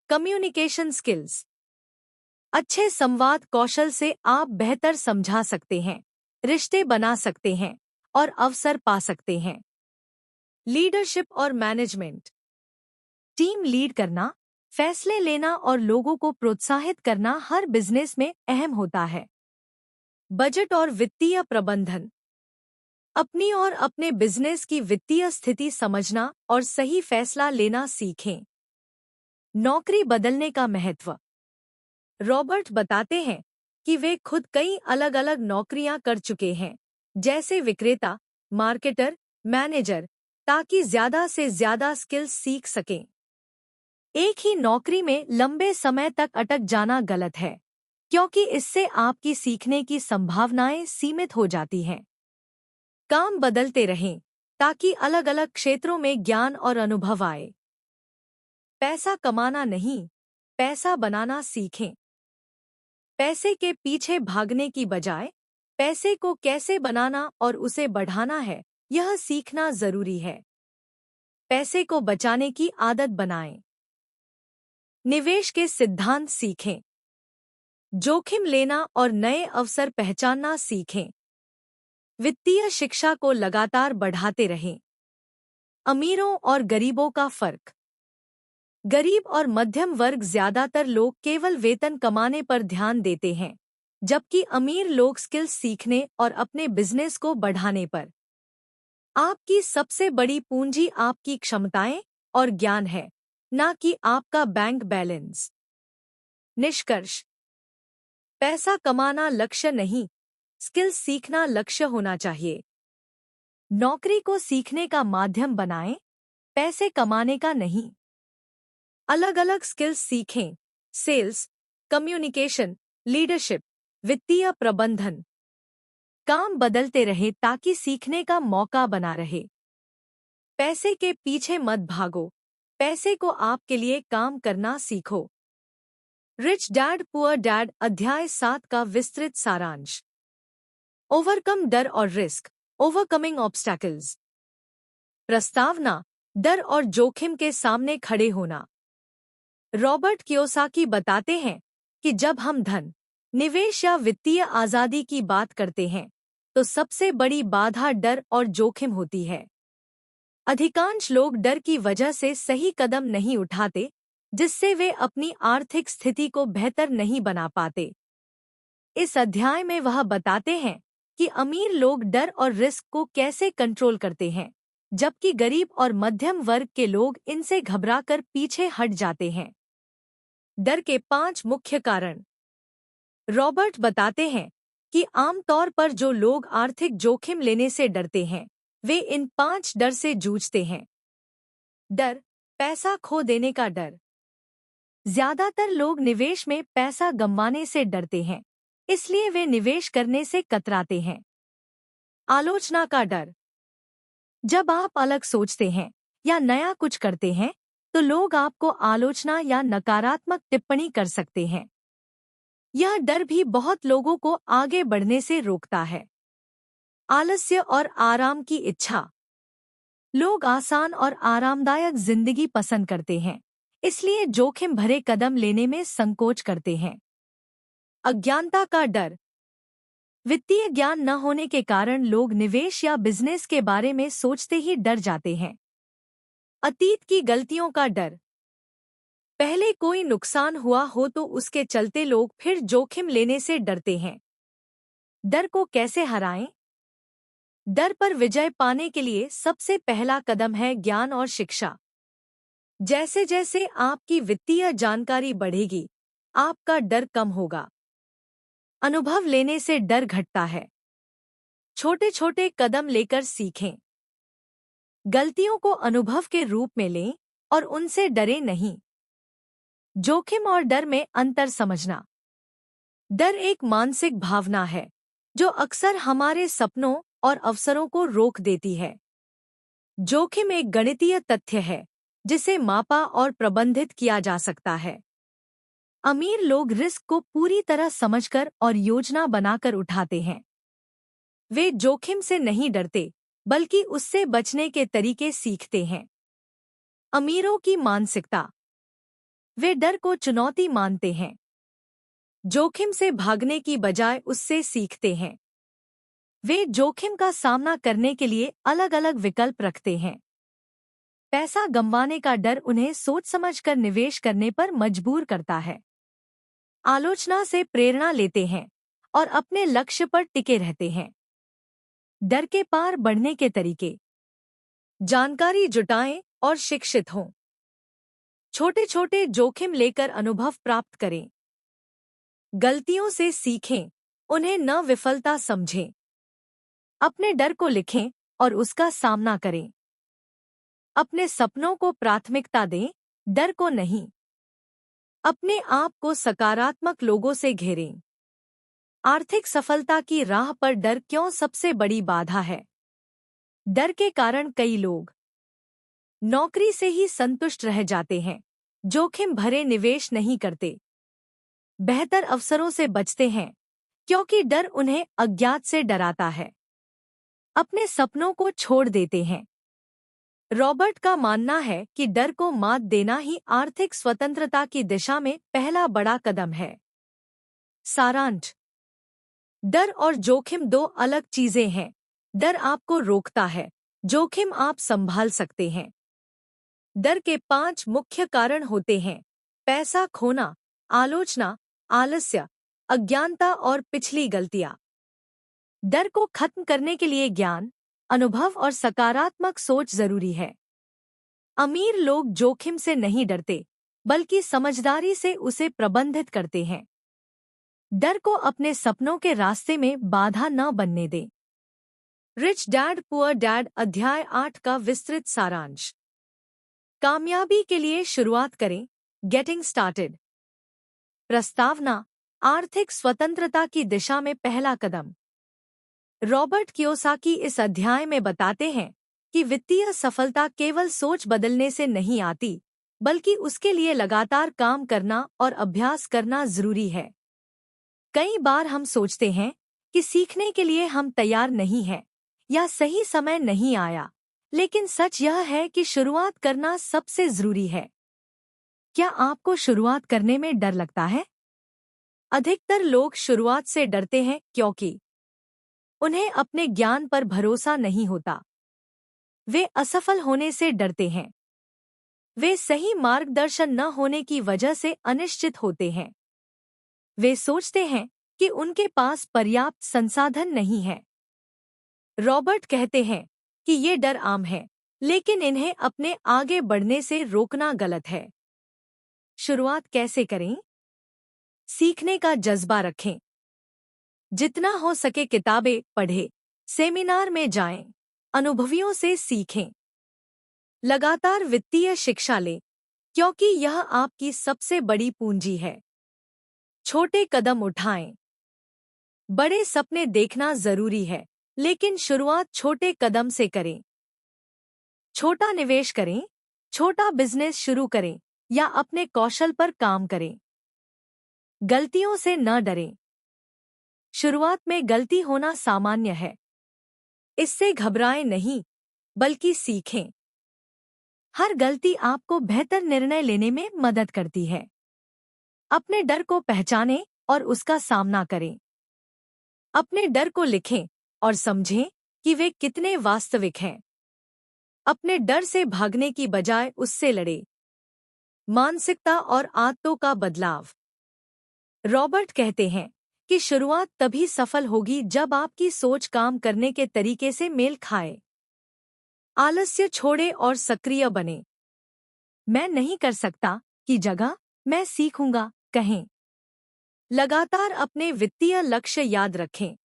Communication skills. अच्छे संवाद कौशल से आप बेहतर समझा सकते हैं, रिश्ते बना सकते हैं और अवसर पा सकते हैं। लीडरशिप और मैनेजमेंट। टीम लीड करना, फैसले लेना और लोगों को प्रोत्साहित करना हर बिजनेस में अहम होता है। बजट और वित्तीय प्रबंधन। अपनी और अपने बिजनेस की वित्तीय स्थिति समझना और सही फैसला लेना सीखें। नौकरी बदलने का महत्व। रॉबर्ट बताते हैं कि वे खुद कई अलग अलग नौकरियां कर चुके हैं, जैसे विक्रेता, मार्केटर, मैनेजर, ताकि ज्यादा से ज्यादा स्किल्स सीख सकें। एक ही नौकरी में लंबे समय तक अटक जाना गलत है, क्योंकि इससे आपकी सीखने की संभावनाएं सीमित हो जाती हैं। काम बदलते रहें ताकि अलग अलग क्षेत्रों में ज्ञान और अनुभव आए। पैसा कमाना नहीं, पैसा बनाना सीखें। पैसे के पीछे भागने की बजाय पैसे को कैसे बनाना और उसे बढ़ाना है, यह सीखना जरूरी है। पैसे को बचाने की आदत बनाएं। निवेश के सिद्धांत सीखें। जोखिम लेना और नए अवसर पहचानना सीखें। वित्तीय शिक्षा को लगातार बढ़ाते रहें। अमीरों और गरीबों का फर्क। गरीब और मध्यम वर्ग ज्यादातर लोग केवल वेतन कमाने पर ध्यान देते हैं, जबकि अमीर लोग स्किल्स सीखने और अपने बिजनेस को बढ़ाने पर। आपकी सबसे बड़ी पूंजी आपकी क्षमताएं और ज्ञान है, ना कि आपका बैंक बैलेंस। निष्कर्ष। पैसा कमाना लक्ष्य नहीं, स्किल्स सीखना लक्ष्य होना चाहिए। नौकरी को सीखने का माध्यम बनाएं, पैसे कमाने का नहीं। अलग अलग स्किल्स सीखें। सेल्स, कम्युनिकेशन, लीडरशिप, वित्तीय प्रबंधन। काम बदलते रहे ताकि सीखने का मौका बना रहे। पैसे के पीछे मत भागो, पैसे को आपके लिए काम करना सीखो। रिच डैड पुअर डैड अध्याय 7 का विस्तृत सारांश। ओवरकम डर और रिस्क, ओवरकमिंग ऑब्स्टैकल्स। प्रस्तावना, डर और जोखिम के सामने खड़े होना। रॉबर्ट कियोसाकी बताते हैं कि जब हम धन, निवेश या वित्तीय आजादी की बात करते हैं, तो सबसे बड़ी बाधा डर और जोखिम होती है। अधिकांश लोग डर की वजह से सही कदम नहीं उठाते, जिससे वे अपनी आर्थिक स्थिति को बेहतर नहीं बना पाते। इस अध्याय में वह बताते हैं कि अमीर लोग डर और रिस्क को कैसे कंट्रोल करते हैं, जबकि गरीब और मध्यम वर्ग के लोग इनसे घबराकर पीछे हट जाते हैं। डर के 5 मुख्य कारण। रॉबर्ट बताते हैं कि आमतौर पर जो लोग आर्थिक जोखिम लेने से डरते हैं, वे इन 5 डर से जूझते हैं। डर, पैसा खो देने का डर। ज्यादातर लोग निवेश में पैसा गंवाने से डरते हैं, इसलिए वे निवेश करने से कतराते हैं। आलोचना का डर। जब आप अलग सोचते हैं या नया कुछ करते हैं, तो लोग आपको आलोचना या नकारात्मक टिप्पणी कर सकते हैं। यह डर भी बहुत लोगों को आगे बढ़ने से रोकता है। आलस्य और आराम की इच्छा। लोग आसान और आरामदायक जिंदगी पसंद करते हैं, इसलिए जोखिम भरे कदम लेने में संकोच करते हैं। अज्ञानता का डर। वित्तीय ज्ञान न होने के कारण लोग निवेश या बिजनेस के बारे में सोचते ही डर जाते हैं। अतीत की गलतियों का डर। पहले कोई नुकसान हुआ हो तो उसके चलते लोग फिर जोखिम लेने से डरते हैं। डर को कैसे हराएं? डर पर विजय पाने के लिए सबसे पहला कदम है ज्ञान और शिक्षा। जैसे जैसे आपकी वित्तीय जानकारी बढ़ेगी, आपका डर कम होगा। अनुभव लेने से डर घटता है। छोटे छोटे कदम लेकर सीखें। गलतियों को अनुभव के रूप में लें और उनसे डरे नहीं। जोखिम और डर में अंतर समझना। डर एक मानसिक भावना है जो अक्सर हमारे सपनों और अवसरों को रोक देती है। जोखिम एक गणितीय तथ्य है जिसे मापा और प्रबंधित किया जा सकता है। अमीर लोग रिस्क को पूरी तरह समझकर और योजना बनाकर उठाते हैं। वे जोखिम से नहीं डरते, बल्कि उससे बचने के तरीके सीखते हैं। अमीरों की मानसिकता। वे डर को चुनौती मानते हैं। जोखिम से भागने की बजाय उससे सीखते हैं। वे जोखिम का सामना करने के लिए अलग अलग विकल्प रखते हैं। पैसा गंवाने का डर उन्हें सोच समझकर निवेश करने पर मजबूर करता है। आलोचना से प्रेरणा लेते हैं और अपने लक्ष्य पर टिके रहते हैं। डर के पार बढ़ने के तरीके। जानकारी जुटाएं और शिक्षित हों। छोटे छोटे जोखिम लेकर अनुभव प्राप्त करें। गलतियों से सीखें, उन्हें न विफलता समझें। अपने डर को लिखें और उसका सामना करें। अपने सपनों को प्राथमिकता दें, डर को नहीं। अपने आप को सकारात्मक लोगों से घेरें। आर्थिक सफलता की राह पर डर क्यों सबसे बड़ी बाधा है? डर के कारण कई लोग नौकरी से ही संतुष्ट रह जाते हैं, जोखिम भरे निवेश नहीं करते, बेहतर अवसरों से बचते हैं क्योंकि डर उन्हें अज्ञात से डराता है, अपने सपनों को छोड़ देते हैं। रॉबर्ट का मानना है कि डर को मात देना ही आर्थिक स्वतंत्रता की दिशा में पहला बड़ा कदम है। सारांश। डर और जोखिम दो अलग चीजें हैं। डर आपको रोकता है, जोखिम आप संभाल सकते हैं। डर के 5 मुख्य कारण होते हैं: पैसा खोना, आलोचना, आलस्य, अज्ञानता और पिछली गलतियां। डर को खत्म करने के लिए ज्ञान, अनुभव और सकारात्मक सोच जरूरी है। अमीर लोग जोखिम से नहीं डरते, बल्कि समझदारी से उसे प्रबंधित करते हैं। डर को अपने सपनों के रास्ते में बाधा न बनने दें। रिच डैड पुअर डैड अध्याय 8 का विस्तृत सारांश। कामयाबी के लिए शुरुआत करें। Getting started. प्रस्तावना: आर्थिक स्वतंत्रता की दिशा में पहला कदम। रॉबर्ट कियोसाकी इस अध्याय में बताते हैं कि वित्तीय सफलता केवल सोच बदलने से नहीं आती, बल्कि उसके लिए लगातार काम करना और अभ्यास करना जरूरी है। कई बार हम सोचते हैं कि सीखने के लिए हम तैयार नहीं हैं या सही समय नहीं आया, लेकिन सच यह है कि शुरुआत करना सबसे जरूरी है। क्या आपको शुरुआत करने में डर लगता है? अधिकतर लोग शुरुआत से डरते हैं क्योंकि उन्हें अपने ज्ञान पर भरोसा नहीं होता। वे असफल होने से डरते हैं। वे सही मार्गदर्शन न होने की वजह से अनिश्चित होते हैं। वे सोचते हैं कि उनके पास पर्याप्त संसाधन नहीं है। रॉबर्ट कहते हैं कि ये डर आम है, लेकिन इन्हें अपने आगे बढ़ने से रोकना गलत है। शुरुआत कैसे करें? सीखने का जज्बा रखें। जितना हो सके किताबें पढ़ें, सेमिनार में जाएं, अनुभवियों से सीखें। लगातार वित्तीय शिक्षा लें, क्योंकि यह आपकी सबसे बड़ी पूंजी है। छोटे कदम उठाएं। बड़े सपने देखना जरूरी है, लेकिन शुरुआत छोटे कदम से करें। छोटा निवेश करें, छोटा बिजनेस शुरू करें या अपने कौशल पर काम करें। गलतियों से न डरें। शुरुआत में गलती होना सामान्य है। इससे घबराएं नहीं, बल्कि सीखें। हर गलती आपको बेहतर निर्णय लेने में मदद करती है। अपने डर को पहचानें और उसका सामना करें। अपने डर को लिखें और समझें कि वे कितने वास्तविक हैं। अपने डर से भागने की बजाय उससे लड़ें। मानसिकता और आदतों का बदलाव। रॉबर्ट कहते हैं कि शुरुआत तभी सफल होगी जब आपकी सोच काम करने के तरीके से मेल खाए। आलस्य छोड़े और सक्रिय बने। मैं नहीं कर सकता की जगह मैं सीखूंगा कहें। लगातार अपने वित्तीय लक्ष्य याद रखें।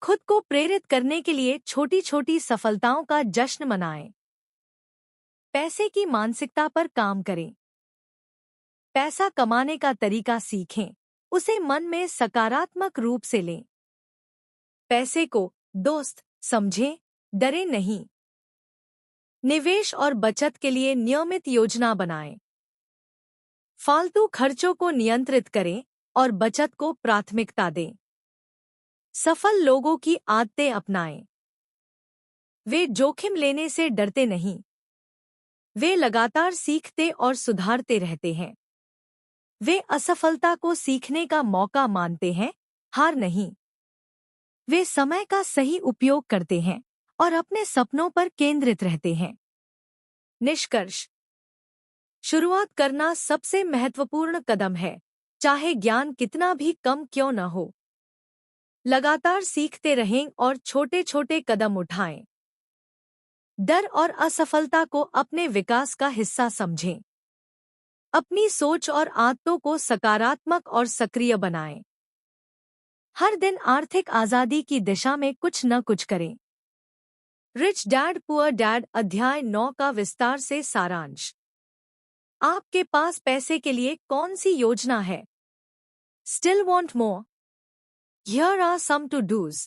खुद को प्रेरित करने के लिए छोटी छोटी सफलताओं का जश्न मनाएं। पैसे की मानसिकता पर काम करें। पैसा कमाने का तरीका सीखें, उसे मन में सकारात्मक रूप से लें। पैसे को दोस्त समझें, डरे नहीं। निवेश और बचत के लिए नियमित योजना बनाएं। फालतू खर्चों को नियंत्रित करें और बचत को प्राथमिकता दें। सफल लोगों की आदतें अपनाएं। वे जोखिम लेने से डरते नहीं। वे लगातार सीखते और सुधारते रहते हैं। वे असफलता को सीखने का मौका मानते हैं, हार नहीं। वे समय का सही उपयोग करते हैं और अपने सपनों पर केंद्रित रहते हैं। निष्कर्ष। शुरुआत करना सबसे महत्वपूर्ण कदम है, चाहे ज्ञान कितना भी कम क्यों न हो। लगातार सीखते रहें और छोटे छोटे कदम उठाएं। डर और असफलता को अपने विकास का हिस्सा समझें। अपनी सोच और आदतों को सकारात्मक और सक्रिय बनाएं। हर दिन आर्थिक आजादी की दिशा में कुछ न कुछ करें। रिच डैड पुअर डैड अध्याय 9 का विस्तार से सारांश। आपके पास पैसे के लिए कौन सी योजना है? Still want more? Here are some to-dos.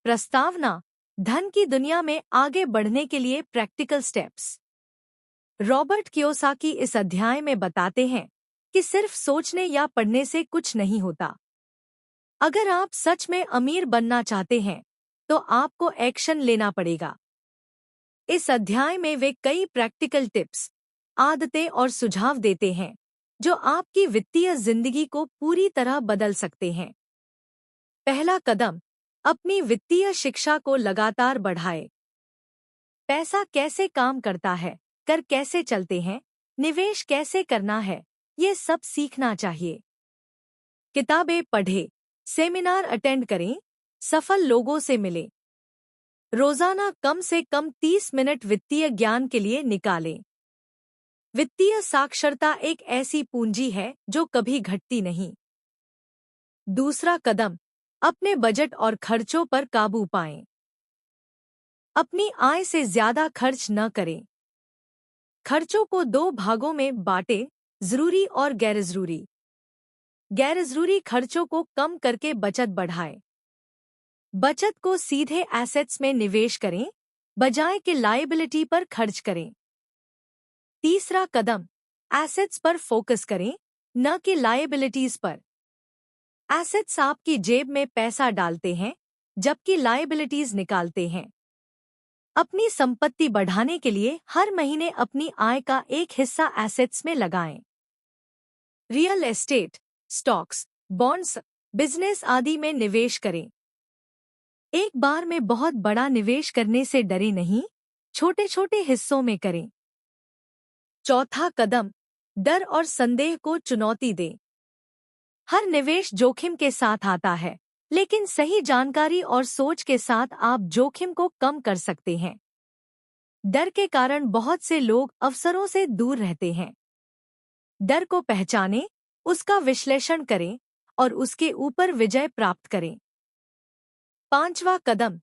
प्रस्तावना। धन की दुनिया में आगे बढ़ने के लिए प्रैक्टिकल स्टेप्स। रॉबर्ट कियोसाकी इस अध्याय में बताते हैं कि सिर्फ सोचने या पढ़ने से कुछ नहीं होता। अगर आप सच में अमीर बनना चाहते हैं तो आपको एक्शन लेना पड़ेगा। इस अध्याय में वे कई प्रैक्टिकल टिप्स, आदतें और सुझाव देते हैं जो आपकी वित्तीय जिंदगी को पूरी तरह बदल सकते हैं। पहला कदम, अपनी वित्तीय शिक्षा को लगातार बढ़ाएं। पैसा कैसे काम करता है, कर कैसे चलते हैं, निवेश कैसे करना है, ये सब सीखना चाहिए। किताबें पढ़ें, सेमिनार अटेंड करें, सफल लोगों से मिलें। रोजाना कम से कम 30 मिनट वित्तीय ज्ञान के लिए निकालें। वित्तीय साक्षरता एक ऐसी पूंजी है जो कभी घटती नहीं। दूसरा कदम, अपने बजट और खर्चों पर काबू पाएं। अपनी आय से ज्यादा खर्च न करें। खर्चों को 2 भागों में बांटें, जरूरी और गैरजरूरी। गैरजरूरी खर्चों को कम करके बचत बढ़ाएं। बचत को सीधे एसेट्स में निवेश करें, बजाय कि लायबिलिटी पर खर्च करें। तीसरा कदम, एसेट्स पर फोकस करें, न कि लायबिलिटीज पर। एसेट्स आपकी जेब में पैसा डालते हैं, जबकि लायबिलिटीज निकालते हैं। अपनी संपत्ति बढ़ाने के लिए हर महीने अपनी आय का एक हिस्सा एसेट्स में लगाएं। Real estate, stocks, bonds, business आदि में निवेश करें। एक बार में बहुत बड़ा निवेश करने से डरे नहीं, छोटे छोटे हिस्सों में करें। चौथा कदम, डर और संदेह को चुनौती दें। हर निवेश जोखिम के साथ आता है, लेकिन सही जानकारी और सोच के साथ आप जोखिम को कम कर सकते हैं। डर के कारण बहुत से लोग अवसरों से दूर रहते हैं। डर को पहचानें, उसका विश्लेषण करें और उसके ऊपर विजय प्राप्त करें। पांचवा कदम,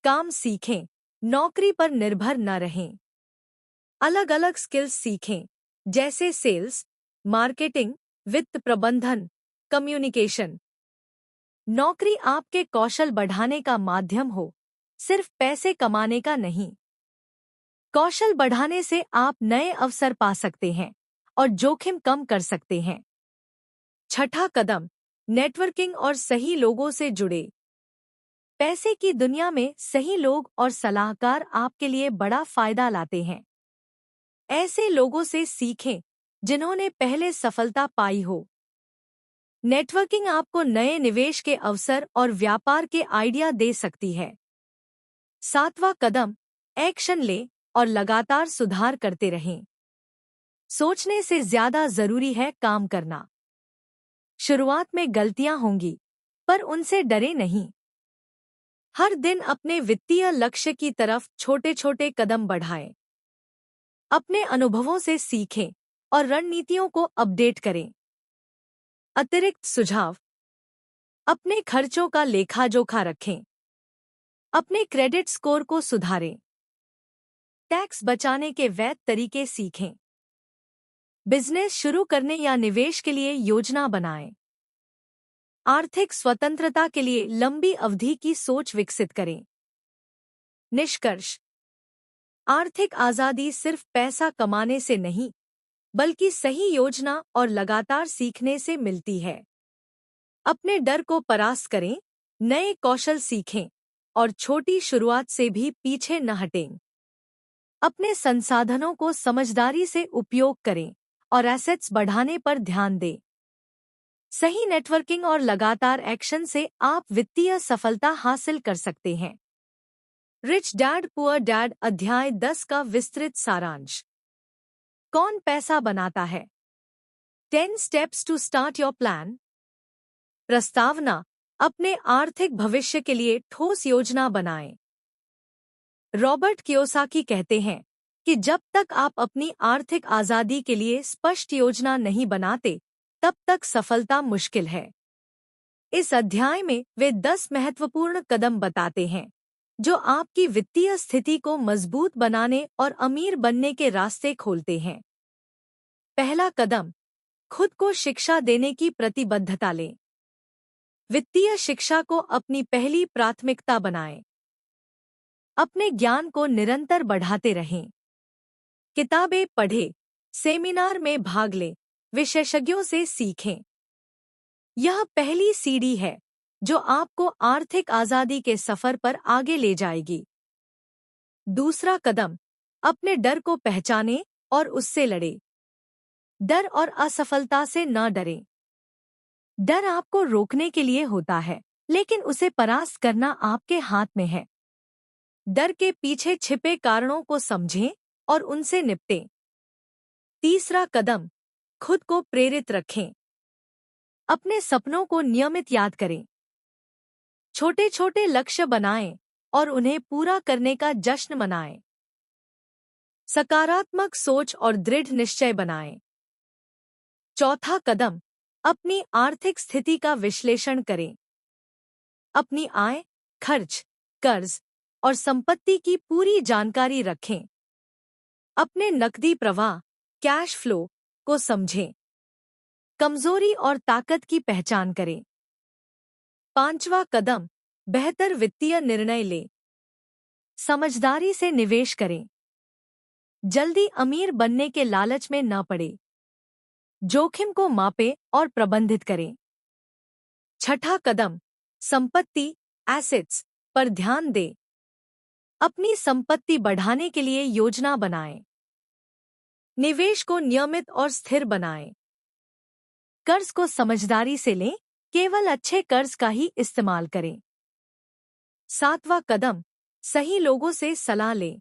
काम सीखें, नौकरी पर निर्भर न रहें। अलग अलग स्किल्स सीखें, जैसे सेल्स, मार्केटिंग, वित्त प्रबंधन, कम्युनिकेशन। नौकरी आपके कौशल बढ़ाने का माध्यम हो, सिर्फ पैसे कमाने का नहीं। कौशल बढ़ाने से आप नए अवसर पा सकते हैं और जोखिम कम कर सकते हैं। छठा कदम, नेटवर्किंग और सही लोगों से जुड़े। पैसे की दुनिया में सही लोग और सलाहकार आपके लिए बड़ा फायदा लाते हैं। ऐसे लोगों से सीखें जिन्होंने पहले सफलता पाई हो। नेटवर्किंग आपको नए निवेश के अवसर और व्यापार के आइडिया दे सकती है। सातवां कदम, एक्शन लें और लगातार सुधार करते रहें। सोचने से ज्यादा जरूरी है काम करना। शुरुआत में गलतियां होंगी, पर उनसे डरे नहीं। हर दिन अपने वित्तीय लक्ष्य की तरफ छोटे छोटे कदम बढ़ाएं। अपने अनुभवों से सीखें और रणनीतियों को अपडेट करें। अतिरिक्त सुझाव, अपने खर्चों का लेखा जोखा रखें। अपने क्रेडिट स्कोर को सुधारें। टैक्स बचाने के वैध तरीके सीखें। बिजनेस शुरू करने या निवेश के लिए योजना बनाएं। आर्थिक स्वतंत्रता के लिए लंबी अवधि की सोच विकसित करें। निष्कर्ष। आर्थिक आजादी सिर्फ पैसा कमाने से नहीं, बल्कि सही योजना और लगातार सीखने से मिलती है। अपने डर को परास्त करें, नए कौशल सीखें और छोटी शुरुआत से भी पीछे न हटें। अपने संसाधनों को समझदारी से उपयोग करें और एसेट्स बढ़ाने पर ध्यान दें। सही नेटवर्किंग और लगातार एक्शन से आप वित्तीय सफलता हासिल कर सकते हैं। रिच डैड पुअर डैड अध्याय 10 का विस्तृत सारांश। कौन पैसा बनाता है? 10 steps to start your plan. प्रस्तावना। अपने आर्थिक भविष्य के लिए ठोस योजना बनाएं। रॉबर्ट कियोसाकी कहते हैं कि जब तक आप अपनी आर्थिक आजादी के लिए स्पष्ट योजना नहीं बनाते, तब तक सफलता मुश्किल है। इस अध्याय में वे 10 महत्वपूर्ण कदम बताते हैं जो आपकी वित्तीय स्थिति को मजबूत बनाने और अमीर बनने के रास्ते खोलते हैं। पहला कदम, खुद को शिक्षा देने की प्रतिबद्धता लें। वित्तीय शिक्षा को अपनी पहली प्राथमिकता बनाएं। अपने ज्ञान को निरंतर बढ़ाते रहें। किताबें पढ़ें, सेमिनार में भाग लें, विशेषज्ञों से सीखें। यह पहली सीढ़ी है जो आपको आर्थिक आजादी के सफर पर आगे ले जाएगी। दूसरा कदम, अपने डर को पहचानें और उससे लड़ें। डर और असफलता से न डरें। डर आपको रोकने के लिए होता है, लेकिन उसे परास्त करना आपके हाथ में है। डर के पीछे छिपे कारणों को समझें और उनसे निपटें। तीसरा कदम, खुद को प्रेरित रखें। अपने सपनों को नियमित याद करें। छोटे छोटे लक्ष्य बनाएं और उन्हें पूरा करने का जश्न मनाएं। सकारात्मक सोच और दृढ़ निश्चय बनाएं। चौथा कदम, अपनी आर्थिक स्थिति का विश्लेषण करें। अपनी आय, खर्च, कर्ज और संपत्ति की पूरी जानकारी रखें। अपने नकदी प्रवाह, कैश फ्लो को समझें। कमजोरी और ताकत की पहचान करें। पांचवा कदम, बेहतर वित्तीय निर्णय लें। समझदारी से निवेश करें। जल्दी अमीर बनने के लालच में न पड़े। जोखिम को मापें और प्रबंधित करें। छठा कदम, संपत्ति, एसेट्स पर ध्यान दें। अपनी संपत्ति बढ़ाने के लिए योजना बनाएं। निवेश को नियमित और स्थिर बनाएं। कर्ज को समझदारी से लें, केवल अच्छे कर्ज का ही इस्तेमाल करें। सातवां कदम, सही लोगों से सलाह लें।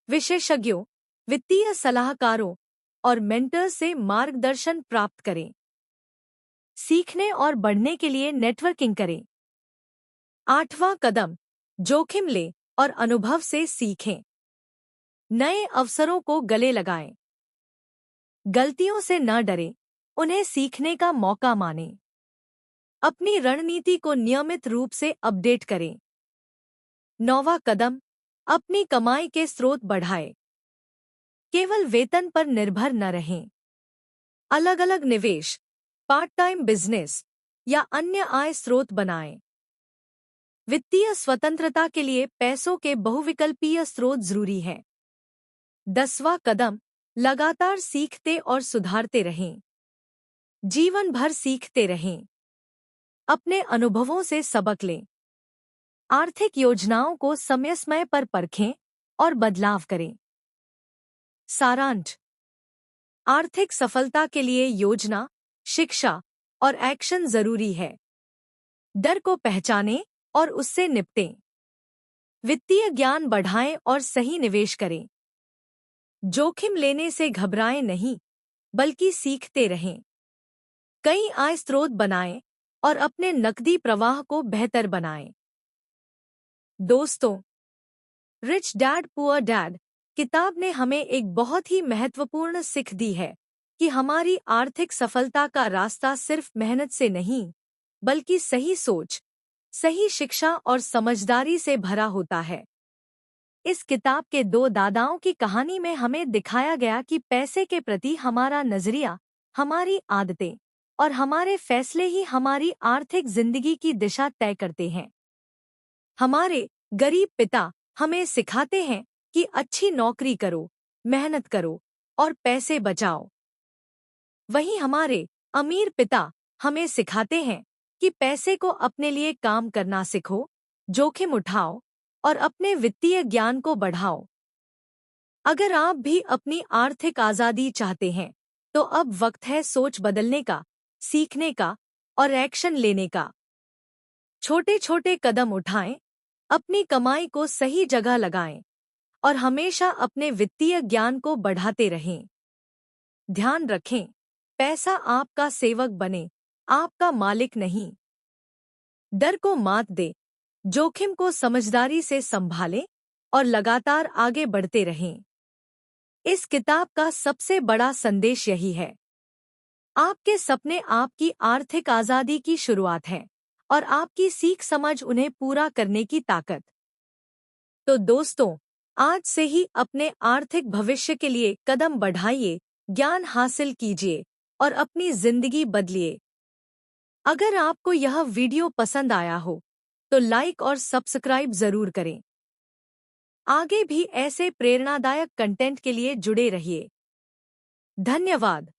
विशेषज्ञों, वित्तीय सलाहकारों और मेंटर्स से मार्गदर्शन प्राप्त करें। सीखने और बढ़ने के लिए नेटवर्किंग करें। आठवां कदम, जोखिम लें और अनुभव से सीखें। नए अवसरों को गले लगाएं। गलतियों से न डरें, उन्हें सीखने का मौका मानें। अपनी रणनीति को नियमित रूप से अपडेट करें। नौवां कदम, अपनी कमाई के स्रोत बढ़ाएं। केवल वेतन पर निर्भर न रहें। अलग अलग निवेश, पार्ट टाइम बिजनेस या अन्य आय स्रोत बनाएं। वित्तीय स्वतंत्रता के लिए पैसों के बहुविकल्पीय स्रोत जरूरी है। 10वां कदम, लगातार सीखते और सुधारते रहें। जीवन भर सीखते रहें। अपने अनुभवों से सबक लें। आर्थिक योजनाओं को समय समय पर परखें और बदलाव करें। सारांश। आर्थिक सफलता के लिए योजना, शिक्षा और एक्शन जरूरी है। डर को पहचानें और उससे निपटें। वित्तीय ज्ञान बढ़ाएं और सही निवेश करें। जोखिम लेने से घबराएं नहीं, बल्कि सीखते रहें। कई आय स्रोत बनाएं और अपने नकदी प्रवाह को बेहतर बनाएं। दोस्तों, रिच डैड पुअर डैड किताब ने हमें एक बहुत ही महत्वपूर्ण सीख दी है कि हमारी आर्थिक सफलता का रास्ता सिर्फ मेहनत से नहीं, बल्कि सही सोच, सही शिक्षा और समझदारी से भरा होता है। इस किताब के दो दादाओं की कहानी में हमें दिखाया गया कि पैसे के प्रति हमारा नजरिया, हमारी आदतें और हमारे फैसले ही हमारी आर्थिक जिंदगी की दिशा तय करते हैं। हमारे गरीब पिता हमें सिखाते हैं कि अच्छी नौकरी करो, मेहनत करो और पैसे बचाओ। वहीं हमारे अमीर पिता हमें सिखाते हैं कि पैसे को अपने लिए काम करना सीखो, जोखिम उठाओ और अपने वित्तीय ज्ञान को बढ़ाओ। अगर आप भी अपनी आर्थिक आज़ादी चाहते हैं, तो अब वक्त है सोच बदलने का, सीखने का और एक्शन लेने का। छोटे छोटे कदम उठाएं, अपनी कमाई को सही जगह लगाएं और हमेशा अपने वित्तीय ज्ञान को बढ़ाते रहें। ध्यान रखें, पैसा आपका सेवक बने, आपका मालिक नहीं। डर को मात दे, जोखिम को समझदारी से संभालें और लगातार आगे बढ़ते रहें। इस किताब का सबसे बड़ा संदेश यही है। आपके सपने आपकी आर्थिक आज़ादी की शुरुआत हैं और आपकी सीख समझ उन्हें पूरा करने की ताकत। तो दोस्तों, आज से ही अपने आर्थिक भविष्य के लिए कदम बढ़ाइए, ज्ञान हासिल कीजिए और अपनी जिंदगी बदलिए। अगर आपको यह वीडियो पसंद आया हो, तो लाइक और सब्सक्राइब जरूर करें। आगे भी ऐसे प्रेरणादायक कंटेंट के लिए जुड़े रहिए। धन्यवाद।